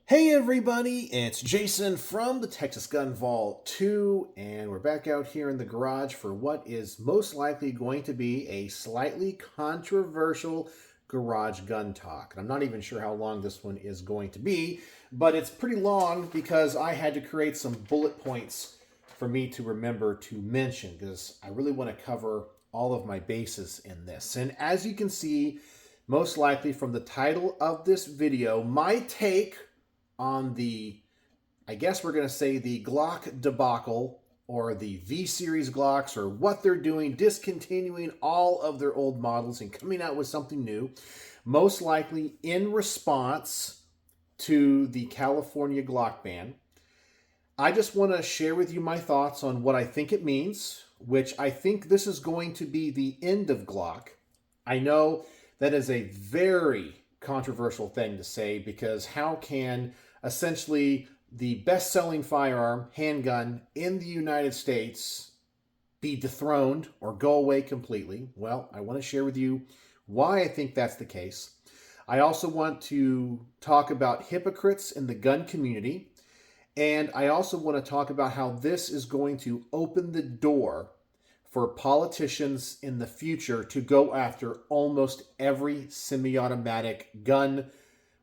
Hey everybody, it's Jason from the Texas Gun Vault 2, and we're back out here in the garage for what is most likely going to be a slightly controversial garage gun talk. And I'm not even sure how long this one is going to be, but it's pretty long because I had to create some bullet points for me to remember to mention because I really want to cover all of my bases in this. And as you can see, most likely from the title of this video, my take on the, I guess we're going to say the Glock debacle or the V-Series Glocks or what they're doing, discontinuing all of their old models and coming out with something new, most likely in response to the California Glock ban. I just want to share with you my thoughts on what I think it means, which I think this is going to be the end of Glock. I know that is a very controversial thing to say because how can essentially the best-selling firearm, handgun, in the United States be dethroned or go away completely? Well, I want to share with you why I think that's the case. I also want to talk about hypocrites in the gun community, and I also want to talk about how this is going to open the door for politicians in the future to go after almost every semi-automatic gun,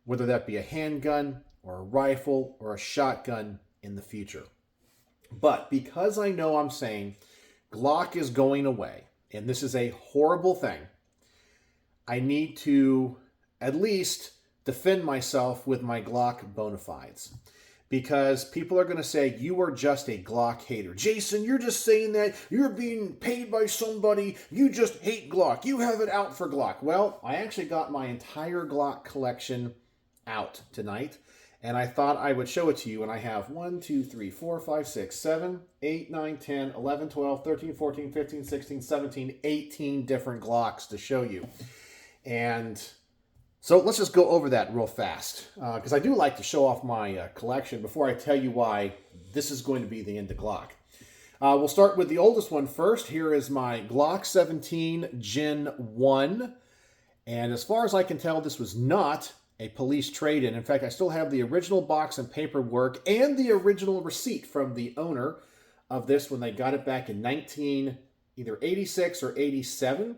whether that be a handgun or a rifle or a shotgun in the future. But because I know I'm saying Glock is going away, and this is a horrible thing, I need to at least defend myself with my Glock bona fides. Because people are going to say, you are just a Glock hater. Jason, you're just saying that. You're being paid by somebody. You just hate Glock. You have it out for Glock. Well, I actually got my entire Glock collection out tonight. And I thought I would show it to you. And I have 1, 2, 3, 4, 5, 6, 7, 8, 9, 10, 11, 12, 13, 14, 15, 16, 17, 18 different Glocks to show you. And so let's just go over that real fast, because I do like to show off my collection before I tell you why this is going to be the end of Glock. We'll start with the oldest one first. Here is my Glock 17 Gen 1. And as far as I can tell, this was not a police trade-in. In fact, I still have the original box and paperwork and the original receipt from the owner of this when they got it back in either 86 or 87.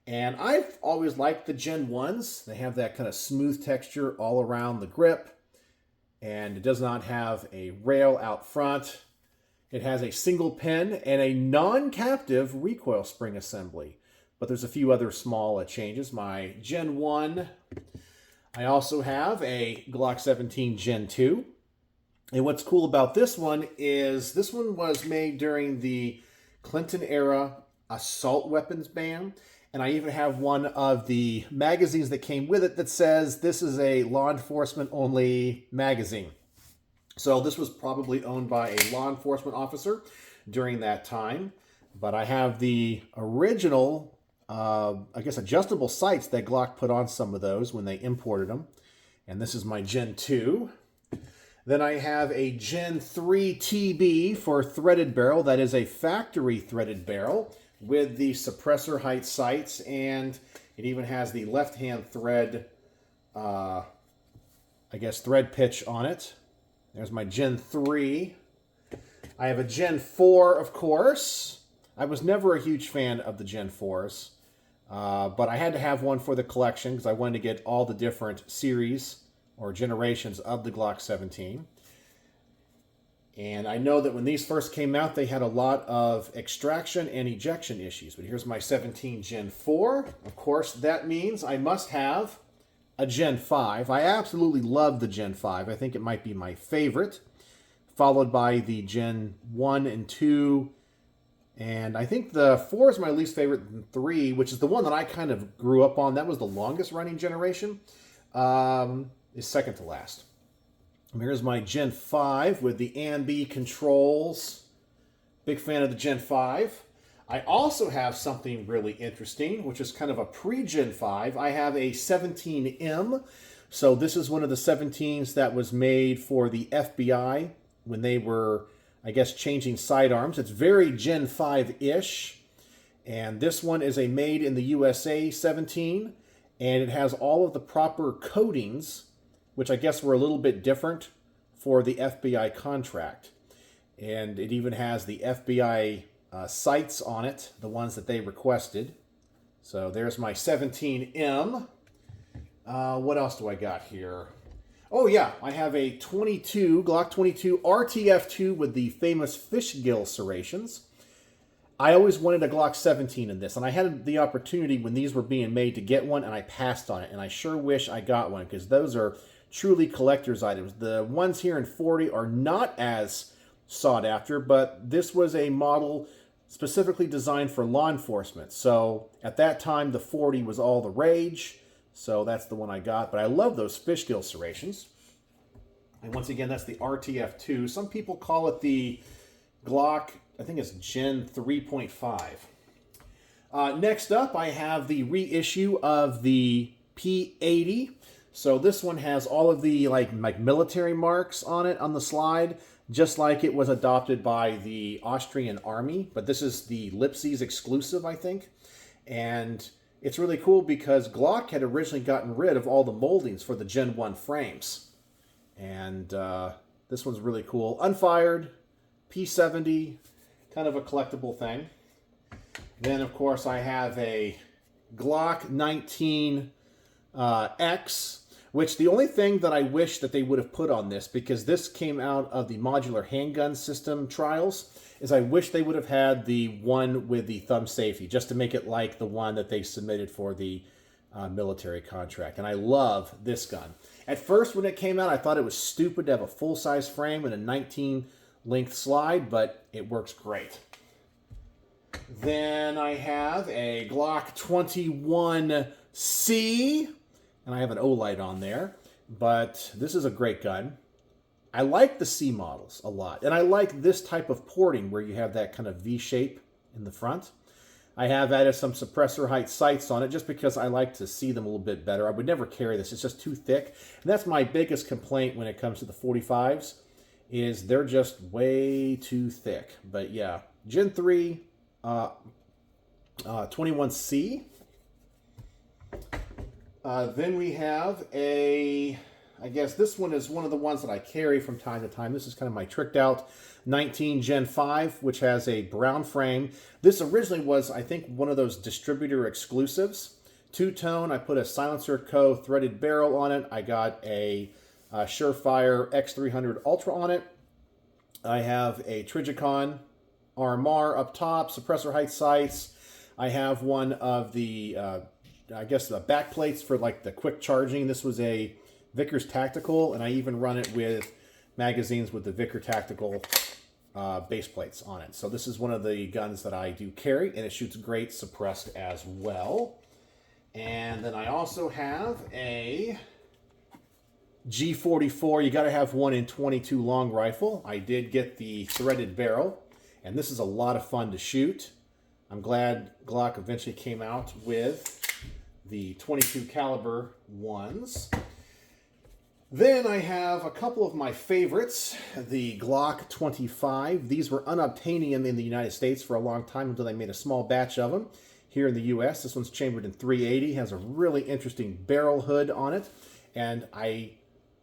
And I've always liked the Gen 1s. They have that kind of smooth texture all around the grip. And it does not have a rail out front. It has a single pin and a non-captive recoil spring assembly. But there's a few other small changes. My Gen 1, I also have a Glock 17 Gen 2. And what's cool about this one is this one was made during the Clinton era assault weapons ban. And I even have one of the magazines that came with it that says this is a law enforcement only magazine. So this was probably owned by a law enforcement officer during that time. But I have the original, adjustable sights that Glock put on some of those when they imported them. And this is my Gen 2. Then I have a Gen 3 TB for threaded barrel. That is a factory threaded barrel with the suppressor height sights, and it even has the left-hand thread, thread pitch on it. There's my Gen 3. I have a Gen 4, of course. I was never a huge fan of the Gen 4s, but I had to have one for the collection because I wanted to get all the different series or generations of the Glock 17. And I know that when these first came out, they had a lot of extraction and ejection issues. But here's my 17 Gen 4. Of course, that means I must have a Gen 5. I absolutely love the Gen 5. I think it might be my favorite. Followed by the Gen 1 and 2. And I think the 4 is my least favorite, and 3, which is the one that I kind of grew up on. That was the longest running generation. Is second to last. Here's my Gen 5 with the ambi controls. Big fan of the Gen 5. I also have something really interesting, which is kind of a pre-Gen 5. I have a 17M. So this is one of the 17s that was made for the FBI when they were, changing sidearms. It's very Gen 5-ish. And this one is a made in the USA 17. And it has all of the proper coatings which I guess were a little bit different for the FBI contract. And it even has the FBI sights on it, the ones that they requested. So there's my 17M. What else do I got here? Oh yeah, I have a Glock 22 RTF2 with the famous fish gill serrations. I always wanted a Glock 17 in this, and I had the opportunity when these were being made to get one, and I passed on it, and I sure wish I got one, because those are truly collector's items. The ones here in 40 are not as sought after, but this was a model specifically designed for law enforcement. So at that time, the 40 was all the rage. So that's the one I got. But I love those fish gill serrations. And once again, that's the RTF2. Some people call it the Glock, I think it's Gen 3.5. Next up, I have the reissue of the P80. So this one has all of the like military marks on it on the slide, just like it was adopted by the Austrian Army. But this is the Lipsies exclusive, I think. And it's really cool because Glock had originally gotten rid of all the moldings for the Gen 1 frames. And this one's really cool. Unfired, P70, kind of a collectible thing. Then, of course, I have a Glock 19 X, which the only thing that I wish that they would have put on this, because this came out of the modular handgun system trials, is I wish they would have had the one with the thumb safety, just to make it like the one that they submitted for the military contract. And I love this gun. At first, when it came out, I thought it was stupid to have a full-size frame and a 19-length slide, but it works great. Then I have a Glock 21C, and I have an O-light on there, but this is a great gun. I like the C models a lot, and I like this type of porting where you have that kind of V shape in the front. I have added some suppressor height sights on it just because I like to see them a little bit better. I would never carry this. It's just too thick. And that's my biggest complaint when it comes to the 45s, is they're just way too thick. But yeah, Gen 3 21C. Then we have a, I guess this one is one of the ones that I carry from time to time. This is kind of my tricked out 19 Gen 5, which has a brown frame. This originally was, I think, one of those distributor exclusives. Two-tone, I put a Silencer Co. threaded barrel on it. I got a Surefire X300 Ultra on it. I have a Trigicon RMR up top, suppressor height sights. I have one of the, I guess, the back plates for like the quick charging. This was a Vickers Tactical, and I even run it with magazines with the Vickers Tactical base plates on it. So this is one of the guns that I do carry, and it shoots great suppressed as well. And then I also have a G44. You got to have one in 22 long rifle. I did get the threaded barrel, and this is a lot of fun to shoot. I'm glad Glock eventually came out with the 22 caliber ones. Then I have a couple of my favorites, the Glock 25. These were unobtainium in the United States for a long time until they made a small batch of them here in the US. This one's chambered in .380, has a really interesting barrel hood on it, and I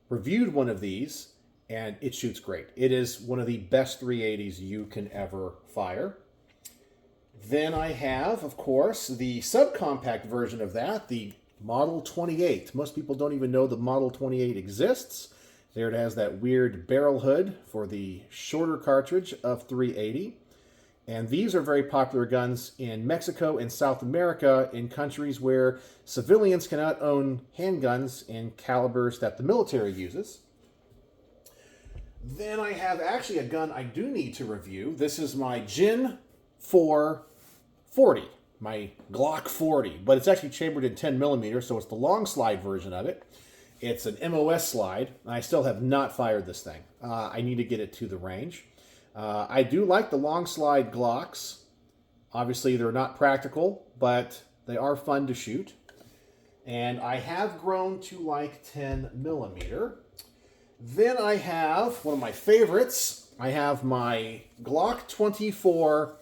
reviewed one of these, and it shoots great. It is one of the best .380s you can ever fire. Then I have, of course, the subcompact version of that, the Model 28. Most people don't even know the Model 28 exists. There it has that weird barrel hood for the shorter cartridge of .380. And these are very popular guns in Mexico and South America, in countries where civilians cannot own handguns in calibers that the military uses. Then I have actually a gun I do need to review. This is my Gen 4 40. My Glock 40, but it's actually chambered in 10 millimeters, so it's the long slide version of it. It's an MOS slide, and I still have not fired this thing. I need to get it to the range. I do like the long slide Glocks. Obviously, they're not practical, but they are fun to shoot. And I have grown to like 10 millimeter. Then I have one of my favorites. I have my Glock 24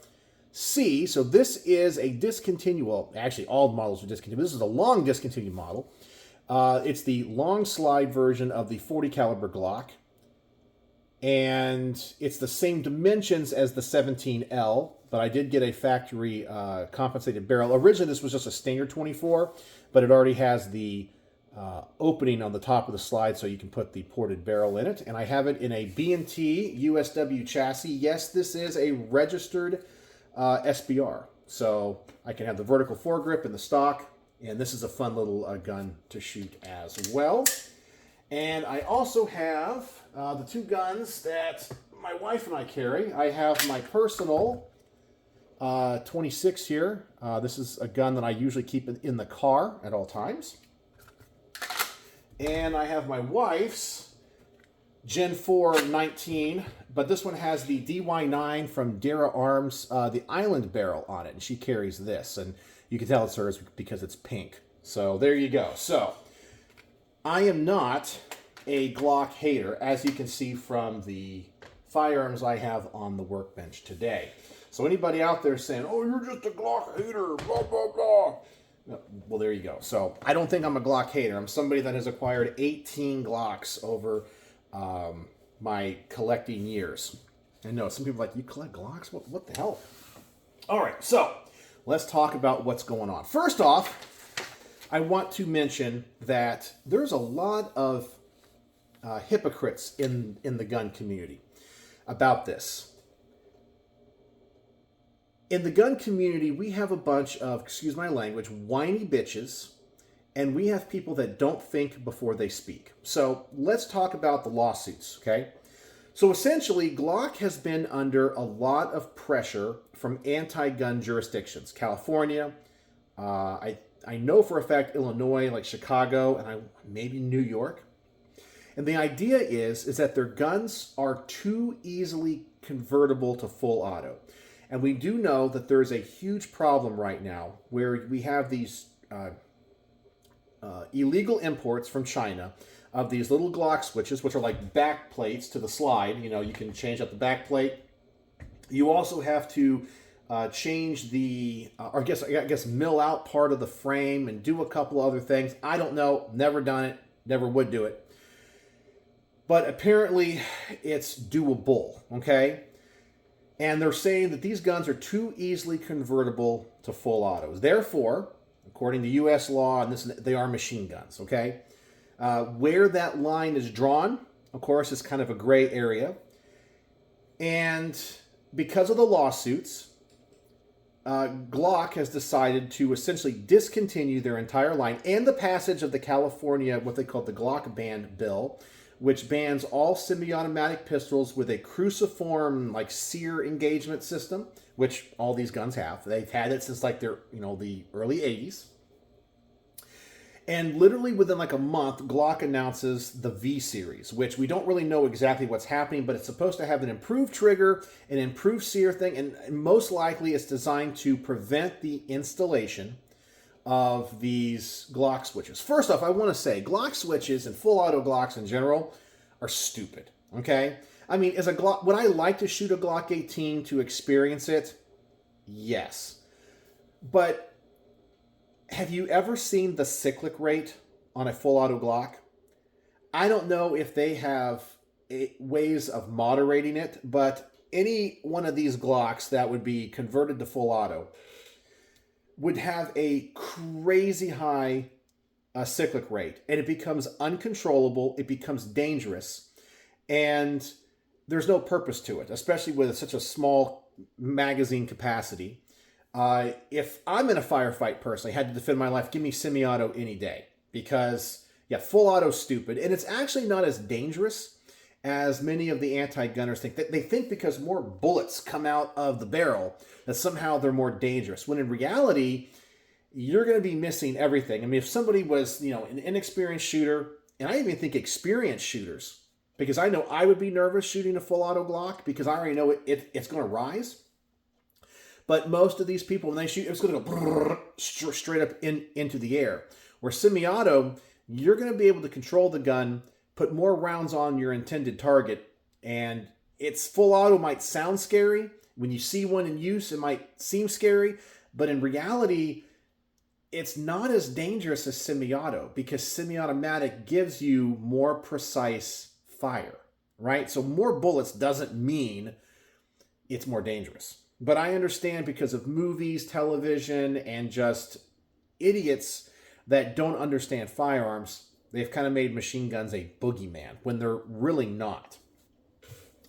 C. So this is a discontinued, well, actually all models are discontinued. This is a long discontinued model. It's the long slide version of the 40 caliber Glock. And it's the same dimensions as the 17L, but I did get a factory compensated barrel. Originally, this was just a standard 24, but it already has the opening on the top of the slide so you can put the ported barrel in it. And I have it in a B&T USW chassis. Yes, this is a registered SBR. So I can have the vertical foregrip and the stock. And this is a fun little gun to shoot as well. And I also have the two guns that my wife and I carry. I have my personal 26 here. This is a gun that I usually keep in the car at all times. And I have my wife's Gen 4 19, but this one has the DY9 from Dara Arms, the Island barrel on it, and she carries this. And you can tell it's hers because it's pink. So there you go. So I am not a Glock hater, as you can see from the firearms I have on the workbench today. So anybody out there saying, oh, you're just a Glock hater, blah, blah, blah. Well, there you go. So I don't think I'm a Glock hater. I'm somebody that has acquired 18 Glocks over my collecting years. I know some people are like, you collect Glocks? What the hell? All right, so let's talk about what's going on. First off, I want to mention that there's a lot of hypocrites in the gun community about this. In the gun community, we have a bunch of, excuse my language, whiny bitches, and we have people that don't think before they speak. So let's talk about the lawsuits, okay? So essentially, Glock has been under a lot of pressure from anti-gun jurisdictions. California, I know for a fact Illinois, like Chicago, and maybe New York. And the idea is that their guns are too easily convertible to full auto. And we do know that there's a huge problem right now where we have these illegal imports from China of these little Glock switches, which are like back plates to the slide. You know, you can change out the back plate. You also have to change the, or I guess mill out part of the frame and do a couple other things. I don't know, never done it, never would do it. But apparently it's doable, okay? And they're saying that these guns are too easily convertible to full autos. Therefore, according to U.S. law, and they are machine guns, okay? Where that line is drawn, of course, is kind of a gray area. And because of the lawsuits, Glock has decided to essentially discontinue their entire line and the passage of the California, what they call the Glock ban bill, which bans all semi-automatic pistols with a cruciform, like sear engagement system, which all these guns have. They've had it since like their, the early 80s. And literally within like a month, Glock announces the V series, which we don't really know exactly what's happening, but it's supposed to have an improved trigger, an improved sear thing, and most likely it's designed to prevent the installation of these Glock switches. First off, I want to say Glock switches and full auto Glocks in general are stupid, okay? I mean, as a Glock, would I like to shoot a Glock 18 to experience it? Yes. But have you ever seen the cyclic rate on a full auto Glock? I don't know if they have ways of moderating it, but any one of these Glocks that would be converted to full auto would have a crazy high cyclic rate, and it becomes uncontrollable, it becomes dangerous, and there's no purpose to it, especially with such a small magazine capacity. If I'm in a firefight personally, had to defend my life, give me semi-auto any day, because, yeah, full auto's stupid, and it's actually not as dangerous as many of the anti-gunners think. They think because more bullets come out of the barrel that somehow they're more dangerous, when in reality, you're going to be missing everything. I mean, if somebody was, an inexperienced shooter, and I even think experienced shooters, because I know I would be nervous shooting a full auto Glock because I already know it's going to rise. But most of these people, when they shoot, it's going to go straight up into the air. Where semi-auto, you're going to be able to control the gun, put more rounds on your intended target, and it's full auto might sound scary. When you see one in use, it might seem scary, but in reality, it's not as dangerous as semi-auto because semi-automatic gives you more precise fire, right? So more bullets doesn't mean it's more dangerous. But I understand because of movies, television, and just idiots that don't understand firearms, they've kind of made machine guns a boogeyman when they're really not.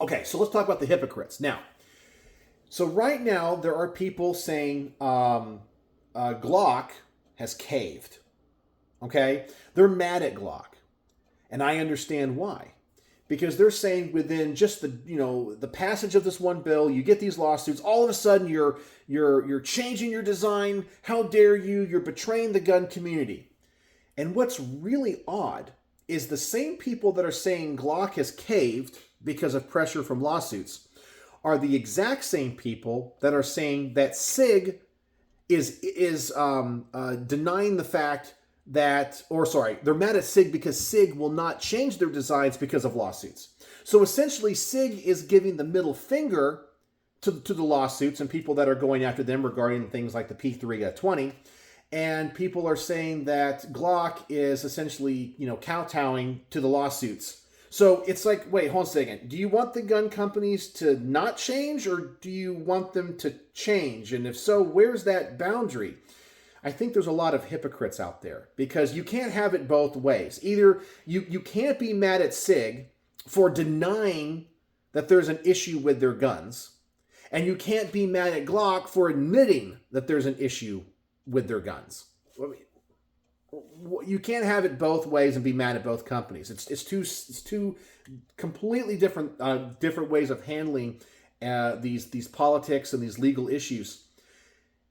Okay, so let's talk about the hypocrites. Now, so right now there are people saying Glock has caved. Okay? They're mad at Glock. And I understand why. Because they're saying within just the passage of this one bill, you get these lawsuits, all of a sudden you're changing your design. How dare you? You're betraying the gun community. And what's really odd is the same people that are saying Glock has caved because of pressure from lawsuits are the exact same people that are saying that SIG is denying the fact that, or sorry, they're mad at SIG because SIG will not change their designs because of lawsuits. So essentially, SIG is giving the middle finger to the lawsuits and people that are going after them regarding things like the P320. And people are saying that Glock is essentially, kowtowing to the lawsuits. So it's like, wait, hold on a second. Do you want the gun companies to not change or do you want them to change? And if so, where's that boundary? I think there's a lot of hypocrites out there because you can't have it both ways. Either you can't be mad at SIG for denying that there's an issue with their guns, and you can't be mad at Glock for admitting that there's an issue with their guns. You can't have it both ways and be mad at both companies. It's two completely different ways of handling these politics and these legal issues.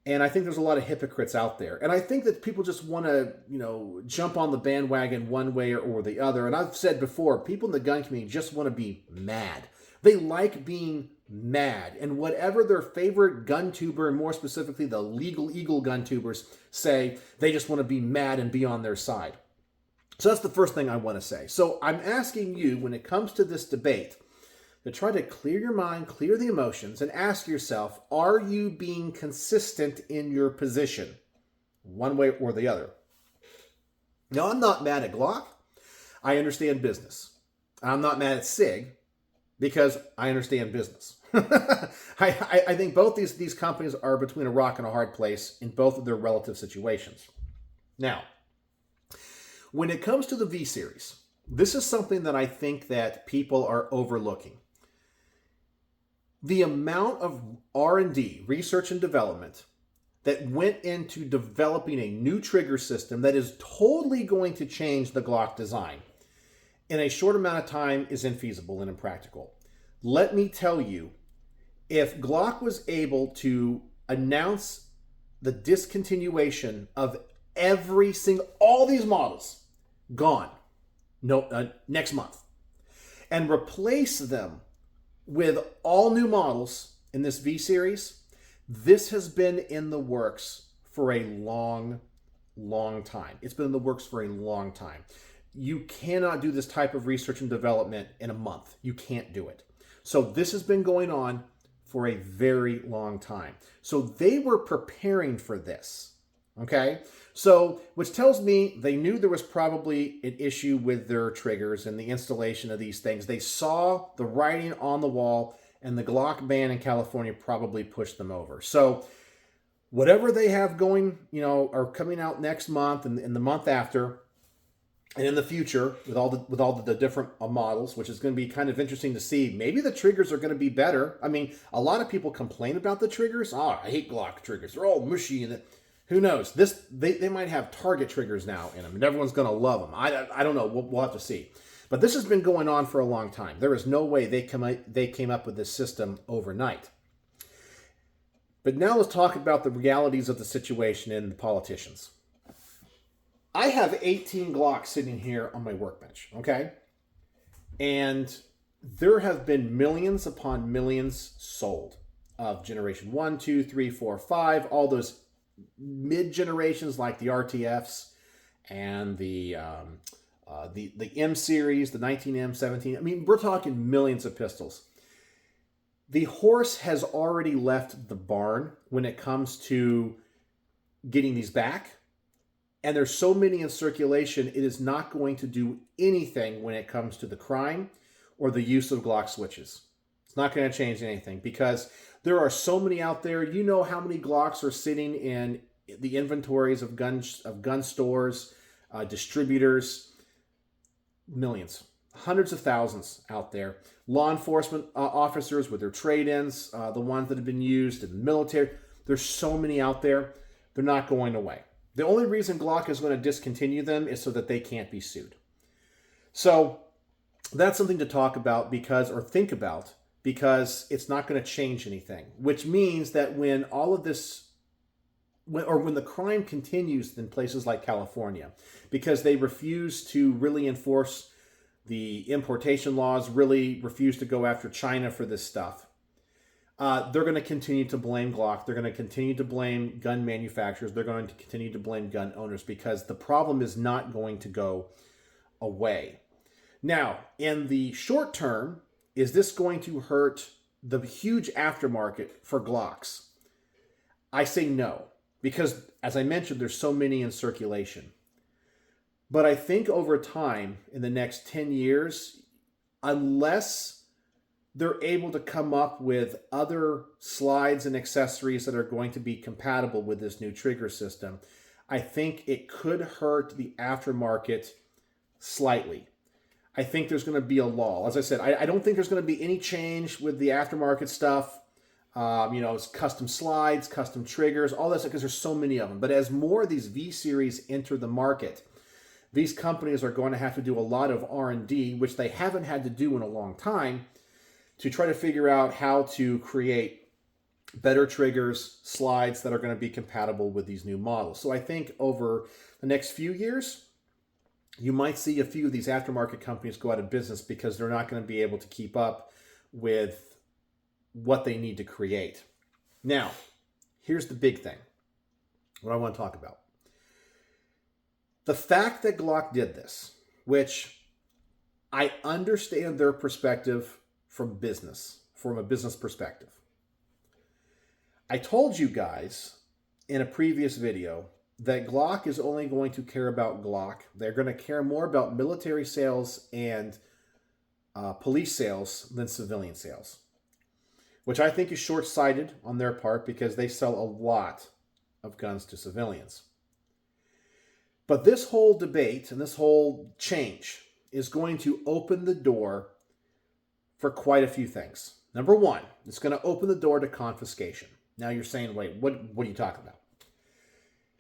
And I think there's a lot of hypocrites out there. And I think that people just want to, jump on the bandwagon one way or the other. And I've said before, people in the gun community just want to be mad. They like being mad. And whatever their favorite gun tuber, and more specifically the legal eagle gun tubers, say, they just want to be mad and be on their side. So that's the first thing I want to say. So I'm asking you, when it comes to this debate, to try to clear your mind, clear the emotions, and ask yourself, are you being consistent in your position, one way or the other? Now, I'm not mad at Glock. I understand business. I'm not mad at SIG because I understand business. I think both these companies are between a rock and a hard place in both of their relative situations. Now, when it comes to the V-Series, this is something that I think that people are overlooking. The amount of R&D, research and development, that went into developing a new trigger system that is totally going to change the Glock design in a short amount of time is infeasible and impractical. Let me tell you, if Glock was able to announce the discontinuation of all these models, gone, next month, and replace them with all new models in this V-Series, this has been in the works for a long, long time. It's been in the works for a long time. You cannot do this type of research and development in a month. You can't do it. So this has been going on for a very long time. So they were preparing for this, okay? So, which tells me they knew there was probably an issue with their triggers and the installation of these things. They saw the writing on the wall, and the Glock ban in California probably pushed them over. So, whatever they have going, are coming out next month and the month after, and in the future with all the different models, which is going to be kind of interesting to see. Maybe the triggers are going to be better. I mean, a lot of people complain about the triggers. Oh, I hate Glock triggers. They're all mushy and who knows? They might have target triggers now in them, and everyone's going to love them. I don't know. We'll have to see. But this has been going on for a long time. There is no way they came up with this system overnight. But now let's talk about the realities of the situation and the politicians. I have 18 Glocks sitting here on my workbench, okay? And there have been millions upon millions sold of Generation 1, 2, 3, 4, 5, all those mid-generations like the RTFs and the M series, the 19M, 17. I mean, we're talking millions of pistols. The horse has already left the barn when it comes to getting these back And there's so many in circulation, it is not going to do anything when it comes to the crime or the use of Glock switches. It's not going to change anything because there are so many out there. You know how many Glocks are sitting in the inventories of gun stores, distributors, millions, hundreds of thousands out there. Law enforcement officers with their trade-ins, the ones that have been used in the military. There's so many out there. They're not going away. The only reason Glock is going to discontinue them is so that they can't be sued. So that's something to talk about or think about, because it's not going to change anything, which means that when all of this, when the crime continues in places like California, because they refuse to really enforce the importation laws, really refuse to go after China for this stuff, they're going to continue to blame Glock. They're going to continue to blame gun manufacturers. They're going to continue to blame gun owners because the problem is not going to go away. Now, in the short term, is this going to hurt the huge aftermarket for Glocks? I say no, because as I mentioned, there's so many in circulation. But I think over time, in the next 10 years, unless they're able to come up with other slides and accessories that are going to be compatible with this new trigger system, I think it could hurt the aftermarket slightly. I think there's going to be a lull. As I said, I don't think there's going to be any change with the aftermarket stuff. It's custom slides, custom triggers, all that stuff, because there's so many of them. But as more of these V-Series enter the market, these companies are going to have to do a lot of R&D, which they haven't had to do in a long time, to try to figure out how to create better triggers, slides that are going to be compatible with these new models. So I think over the next few years, you might see a few of these aftermarket companies go out of business because they're not going to be able to keep up with what they need to create. Now, here's the big thing, what I want to talk about. The fact that Glock did this, which I understand their perspective from a business perspective. I told you guys in a previous video that Glock is only going to care about Glock. They're going to care more about military sales and police sales than civilian sales, which I think is short-sighted on their part because they sell a lot of guns to civilians. But this whole debate and this whole change is going to open the door for quite a few things. Number one, it's going to open the door to confiscation. Now you're saying, wait, what are you talking about?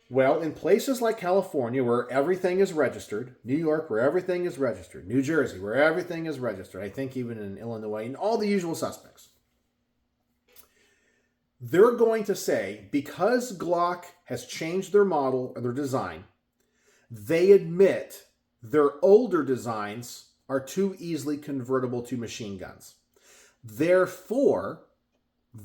Well, in places like California, where everything is registered, New York, where everything is registered, New Jersey, where everything is registered, I think even in Illinois, and all the usual suspects, they're going to say, because Glock has changed their model or their design, they admit their older designs are too easily convertible to machine guns. Therefore,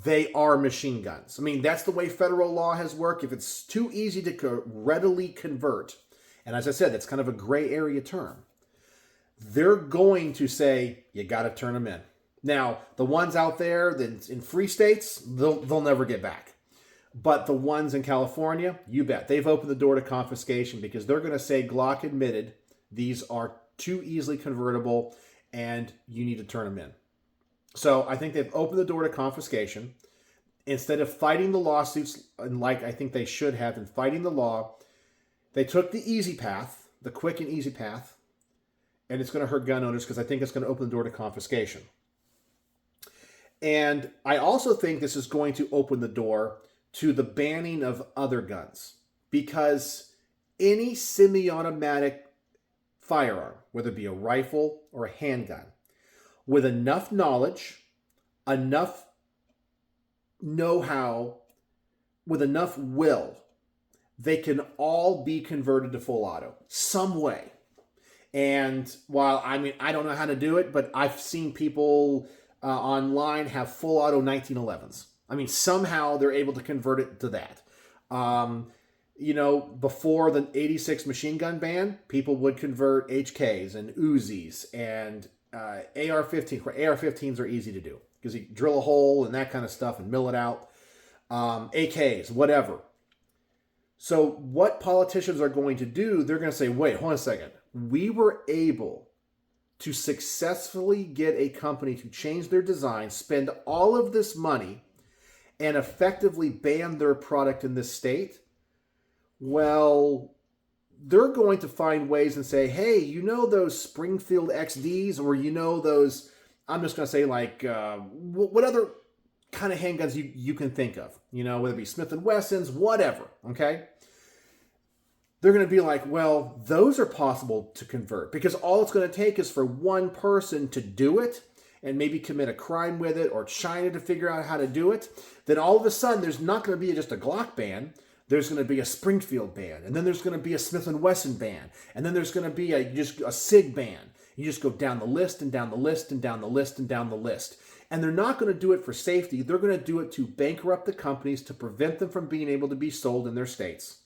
they are machine guns. I mean, that's the way federal law has worked. If it's too easy to readily convert, and as I said, that's kind of a gray area term, they're going to say, you got to turn them in. Now, the ones out there that in free states, they'll never get back. But the ones in California, you bet. They've opened the door to confiscation because they're going to say Glock admitted these are too easily convertible and you need to turn them in. So I think they've opened the door to confiscation. Instead of fighting the lawsuits, and like I think they should have, and fighting the law, they took the easy path, the quick and easy path, and it's going to hurt gun owners because I think it's going to open the door to confiscation. And I also think this is going to open the door to the banning of other guns, because any semi-automatic firearm, whether it be a rifle or a handgun, with enough knowledge, enough know-how, with enough will, they can all be converted to full auto some way. And while I don't know how to do it, but I've seen people online have full auto 1911s. I mean, somehow they're able to convert it to that. Before the 86 machine gun ban, people would convert HKs and Uzis and AR-15s. AR-15s are easy to do because you drill a hole and that kind of stuff and mill it out. AKs, whatever. So what politicians are going to do, they're going to say, wait, hold on a second. We were able to successfully get a company to change their design, spend all of this money, and effectively ban their product in this state. Well, they're going to find ways and say, hey, you know those Springfield XDs, or you know those, I'm just going to say like, what other kind of handguns you can think of, you know, whether it be Smith & Wessons, whatever, okay? They're going to be like, well, those are possible to convert, because all it's going to take is for one person to do it and maybe commit a crime with it, or China to figure out how to do it. Then all of a sudden, there's not going to be just a Glock ban. There's going to be a Springfield ban, and then there's going to be a Smith & Wesson ban, and then there's going to be a SIG ban. You just go down the list and down the list and down the list and down the list. And they're not going to do it for safety. They're going to do it to bankrupt the companies, to prevent them from being able to be sold in their states.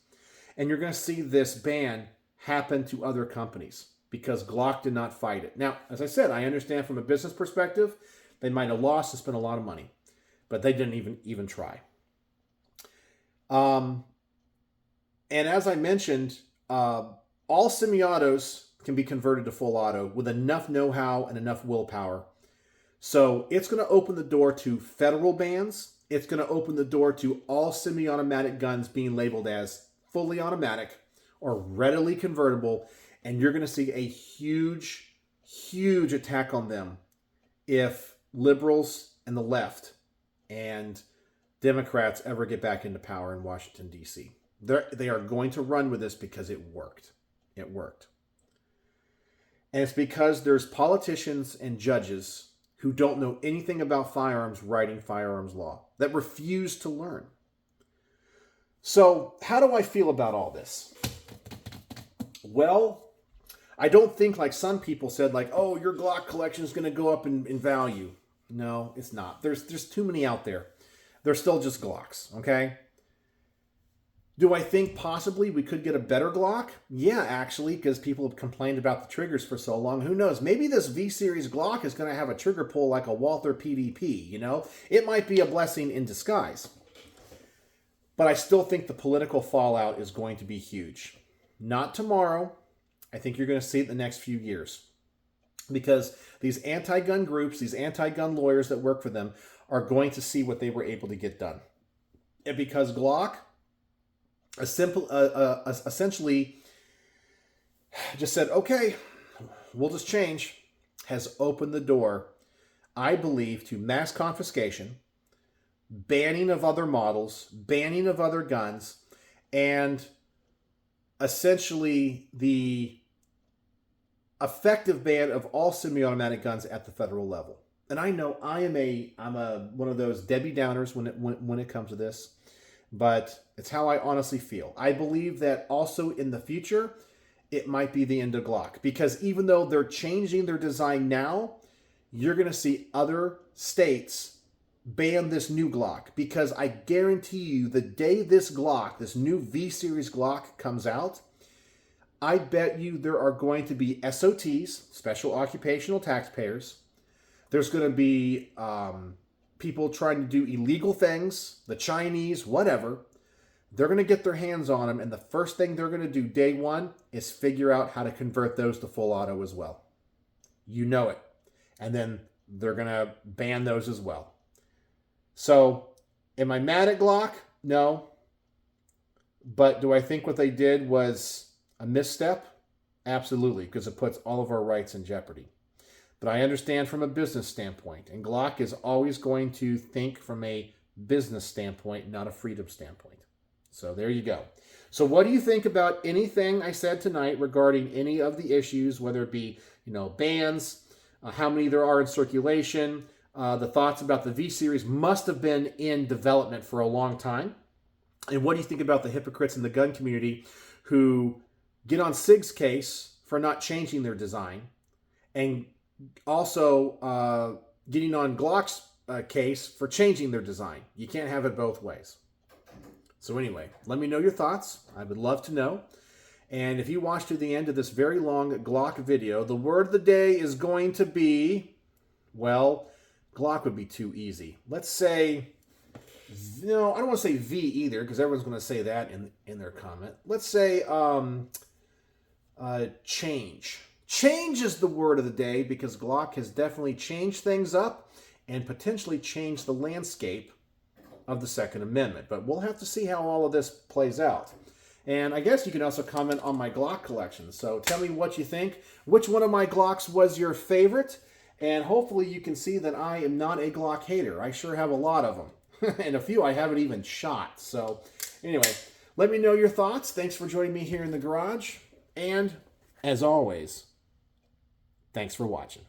And you're going to see this ban happen to other companies because Glock did not fight it. Now, as I said, I understand from a business perspective, they might have lost and spent a lot of money, but they didn't even try. And as I mentioned, all semi-autos can be converted to full auto with enough know-how and enough willpower. So it's going to open the door to federal bans. It's going to open the door to all semi-automatic guns being labeled as fully automatic or readily convertible. And you're going to see a huge, huge attack on them if liberals and the left and Democrats ever get back into power in Washington, D.C. They are going to run with this because it worked. It worked. And it's because there's politicians and judges who don't know anything about firearms writing firearms law, that refuse to learn. So how do I feel about all this? Well, I don't think like some people said, like, oh, your Glock collection is going to go up in value. No, it's not. There's too many out there. They're still just Glocks, okay? Do I think possibly we could get a better Glock? Yeah, actually, because people have complained about the triggers for so long. Who knows? Maybe this V-Series Glock is going to have a trigger pull like a Walther PDP, you know? It might be a blessing in disguise. But I still think the political fallout is going to be huge. Not tomorrow. I think you're going to see it in the next few years. Because these anti-gun groups, these anti-gun lawyers that work for them, are going to see what they were able to get done. And because Glock essentially just said, okay, we'll just change, has opened the door, I believe, to mass confiscation, banning of other models, banning of other guns, and essentially the effective ban of all semi-automatic guns at the federal level. And I know I'm one of those Debbie Downers when it comes to this, but it's how I honestly feel. I believe that also in the future, it might be the end of Glock, because even though they're changing their design now, you're going to see other states ban this new Glock, because I guarantee you the day this Glock, this new V-Series Glock comes out, I bet you there are going to be SOTs, special occupational taxpayers. There's going to be people trying to do illegal things, the Chinese, whatever. They're going to get their hands on them, and the first thing they're going to do day one is figure out how to convert those to full auto as well. You know it. And then they're going to ban those as well. So, am I mad at Glock? No. But do I think what they did was a misstep? Absolutely, because it puts all of our rights in jeopardy. But I understand from a business standpoint, and Glock is always going to think from a business standpoint, not a freedom standpoint. So there you go. So what do you think about anything I said tonight regarding any of the issues, whether it be, bans, how many there are in circulation, the thoughts about the V-Series must have been in development for a long time. And what do you think about the hypocrites in the gun community who get on SIG's case for not changing their design, and also getting on Glock's case for changing their design? You can't have it both ways. So anyway, let me know your thoughts. I would love to know. And if you watched to the end of this very long Glock video, the word of the day is going to be, well, Glock would be too easy. Let's say no, I don't want to say V either, because everyone's going to say that in their comment. Let's say change. Change is the word of the day, because Glock has definitely changed things up and potentially changed the landscape of the Second Amendment. But we'll have to see how all of this plays out. And I guess you can also comment on my Glock collection. So tell me what you think. Which one of my Glocks was your favorite? And hopefully you can see that I am not a Glock hater. I sure have a lot of them. And a few I haven't even shot. So anyway, let me know your thoughts. Thanks for joining me here in the garage. And as always, thanks for watching.